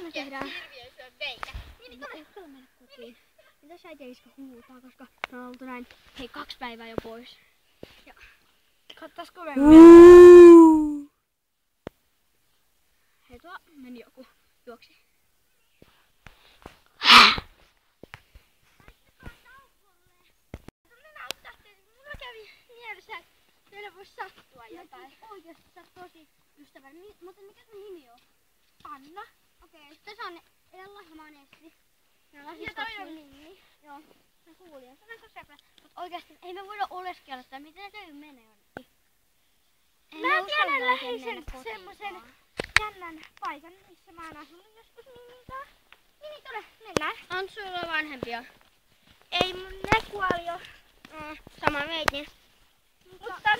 me tehdään? Hirviö syö meitä. Uskallan mennä kotiin. Mitäs äiti ja iskä huutaa, koska me on oltu näin, 2 päivää jo pois. Ja katsotaanko me hei, tuo meni joku, juoksi. Mulla kävi mielessä, että teille voisi sattua jotain. Oikeesti sä oot tosi ystävällinen. Mutta mikä sun nimi on? Anna. Okei, tässä on Ella ja mä oon Essi. Ja toi on Minni. Joo, mä kuulin. Mutta oikeesti ei me voida oleskella, että miten se menee jonnekin. Mä tiedän läheisen semmosen jännän paikan, missä mä oon asunut joskus Minnin kanssa. Minni, tule, mennään. On sulla vanhempia? Ei, ne kuoli jo. Sama meitä. Mutta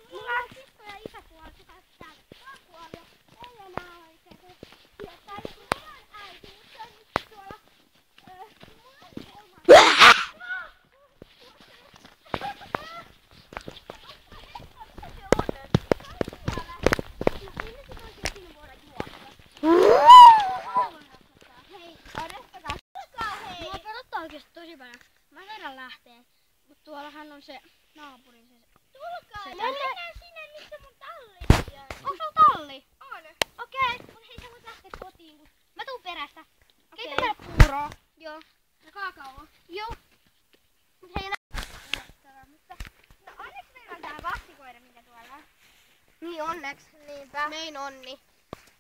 mulla on sisko ja isä kuoli, sitä tää kuoli jo. Ei enää oikein. Sieltä joku oman äiti, mutta se on nyt tuolla. Mulla on oman. Mua pelottaa oikeesti tosi paljon. Mä verran lähtee, mut tuollahan on se naapurin se. Tulkaa, se mennään sinne, missä mun talli on. Onko sulla talli? On. Okei, mut hei sä voit lähteä kotiin, kun mä tuun perästä. Okei. Keitä meillä puuroa? Joo. Ja kaakaoa? Joo. Mut hei mutta no onneksi meillä on tää vahtikoira, mikä tuolla on. Niin onneksi. Niinpä. Mein onni.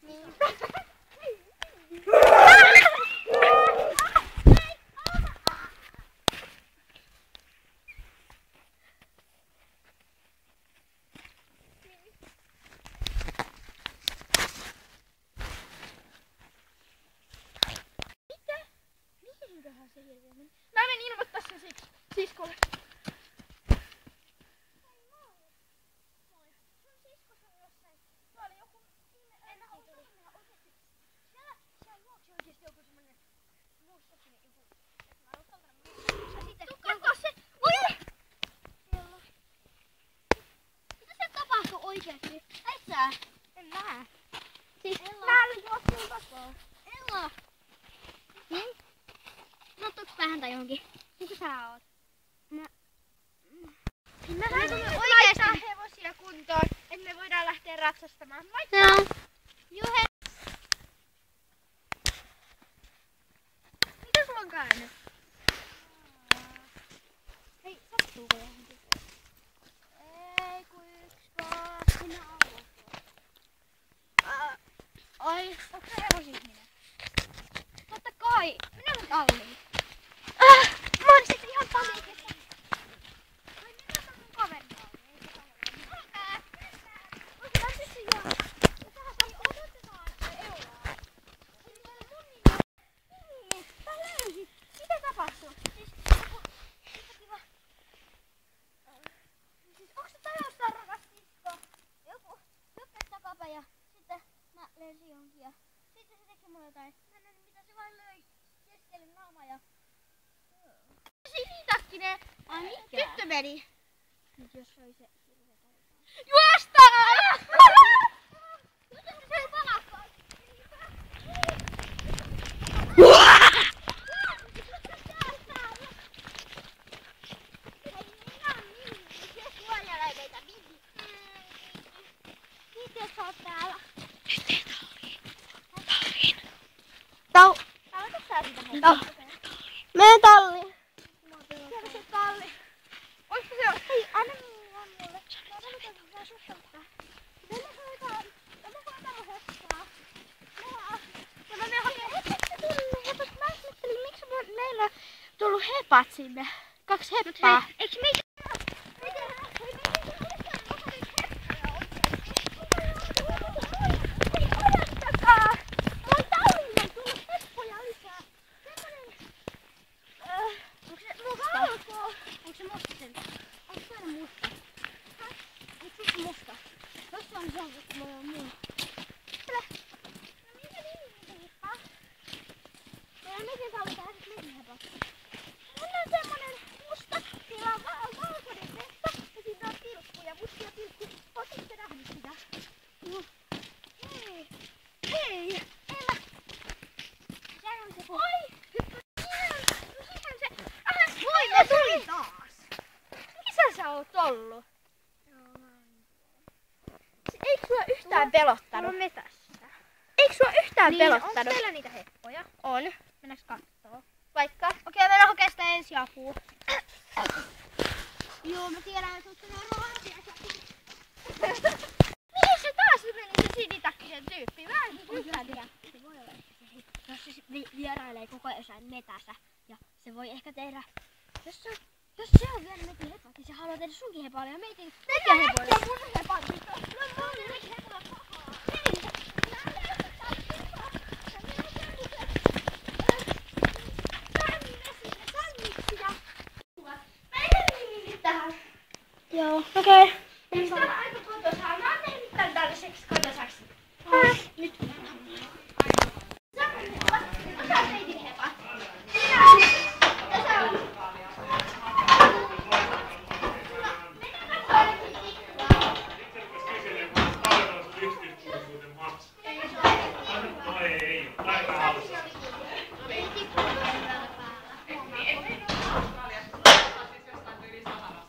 Niinpä. Mä menen ilmoittaa sen siskolle. Oikeesti? Et sä? En näe. Siis Ella. Mä juoksin takaa. Ella. Niin? Sattuuks päähän tai johonkin? Mikä sä oot? Mä täytyy oikeesti laittaa hevosia kuntoon, että me voidaan lähteä ratsastamaan. Moikka! Joo. Juhe. Mitä sulla on käynyt? Hei, sattuuko johonkin? Ei, kun yksi kaksi nauha. Ai. Onko sä hevosihminen? Totta kai. Minä mun talliin. Mä oon sit ihan paniikissa. Ai minä sä mun kaverin talliin. Otetaan nyt se joo. Ja tähän sai odotetaan euroa. Eli meillä mun nimi on. Niin, sä löysit. Mitä tapahtuu? Siis kiva. Siis onks se tajusta rakas sisko? Joku hyppäsi takapäin ja sitten mä löysin johonkin ja sitten se teki mulle jotain. Mä en nähnyt mitä se vain löi keskelle naamaa ja Sinitakkinen. ai mikä? Tyttö meni. Nyt jos se oli se hirveä tarina. Juostaan! Se ei palakkaan. Kiitos, että oot täällä. Aloita sä sitä heti. Mene talliin. Siellä se talli. Oisko se on? Hei, anna mulle. Mä valitan sun tää suhteluttaa. Mennä hoitaa mun höppää. Ja mä menen hakemaan. Etteikö tullut hepat? Mä ihmettelin, miksi meillä on tullut hepat sinne. 2 heppaa. Eiks meikä? Onko se musta sen? Onko se aina musta? Onko se musta? Jos se on johonkin, kun mulla on muu. Tule. No mikä nimi hippaa? Ja miten sä olit tähän sit mihin hepat? Mulla on semmonen musta, sillä on valkoinen. yhtään pelottanut? Eikö sua yhtään pelottanut? Onko teillä niitä heppoja? On. Mennäänkö kattoo? Vaikka? Okei, meidän hokee sitä ensiapua. Joo, mä tiedän, että sut on rohtia. Mihin se taas meni se sinitakkisen tyyppi? Mä en tiedä. Se voi olla, että jos se vierailee koko ajan metässä ja se voi ehkä tehdä, jos se on vielä metin hepat, niin se haluaa tehdä sunkin hepalle ja meitin hepalle. Mun hepat. Joo, okei. Eikö tää aika kotosaa? Mä oon tehnyt tän tällaiseksi kotosaksi. Nyt. Ota meitin hepat.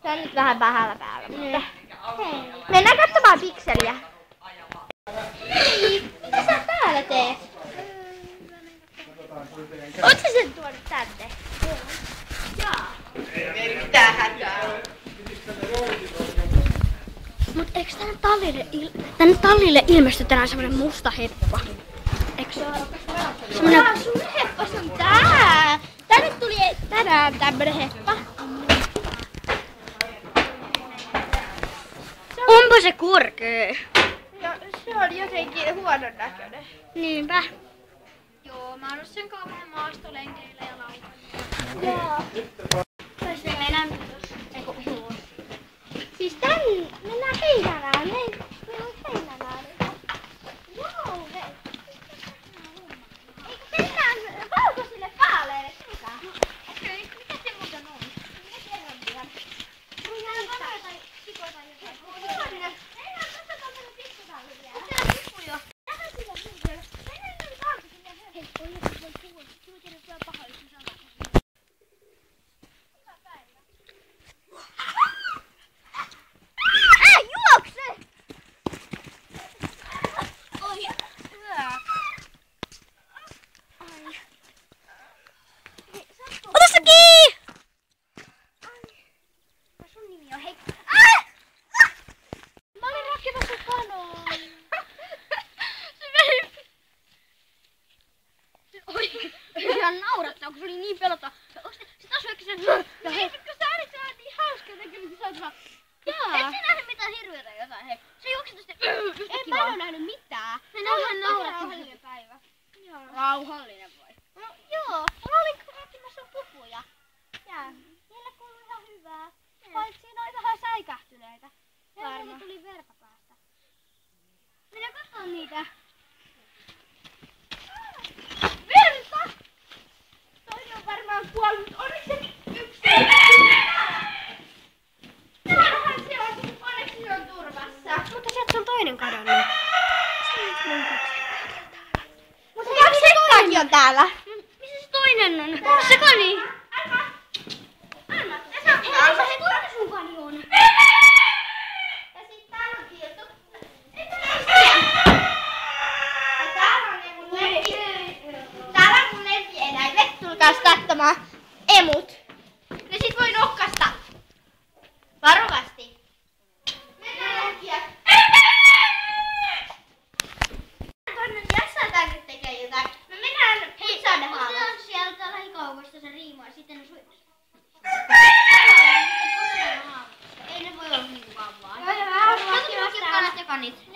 Se on nyt vähän vähällä päällä, mutta... Mennään katsomaan pikseliä. Hei, mitä sä täällä teet? Oot sä sen tuonut tänne? Ei mitään hätää. Mut eiks tänne tallille ilmesty tänään semmonen musta heppa? Eiks se ole? Semmonen... Sun heppas on tää. Tänne tuli tänään tämmönen heppa. Onpa se korkee? Se on jotenkin huonon näköinen. Niinpä. Joo, mä oon ollut sen kanssa vähän maastolenkeillä ja laukalla. Joo. Toiseen mennään siis tän mennään Heinälään. Meillä on Heinälään. Wow, hei. Eikö mennään valkoisille paaleille? Okei, mitä se muuten on? Minä kerron vielä. Mun kanaa tai sikoa tai jotain. Ota se kiinni! Sun nimi on Heikki. Mä olin rakentamassa kanoon. Se meni. Oi, ihan naurattaa, kun se oli niin pelottaa. Se taas vaikka sen... Ja hei, kun sä olit sellainen niin hauska näköinen, kun sä oot vaan... Jaa. Et sä nähnyt mitään hirveetä jotain, hei. Se juoksi tästä yhtä En kivaa. mä ole nähnyt mitään. Ihan rauhallinen päivä. Joo. Rauhallinen vai? No, joo, mä olin rakentamassa pupuja. Jaa, niille kuului ihan hyvää. Paitsi siinä oli vähän säikähtyneitä. Ja ne tuli verta päästä. Minä katson niitä. Verta! Toinen on varmaan kuollut. Oliko se yksi? Tämähän se on. Onneksi se on turvassa. Mutta sieltä on toinen kadonnut. Mutta se toinenkin on täällä. Missä se toinen on? Se kani. Anna. Anna. Hei, missä se toinen sun kani on? Ja sit täällä on kielto. Ei täällä on ne mun lempi. Täällä on mun lempieläimet. Tulkaas katsomaan. Emut. Ne sit voi nokkasta. Varovasti. Mennään äkkiä. Toinen jässää nyt tekee jotain. Me mennään pizzaan ne haavat. Se on sieltä lähikaupasta se riimo ja sitten ne suihus. Ei ne voi olla niin vaan. Joo, ja vähän Kato kanat ja kanit.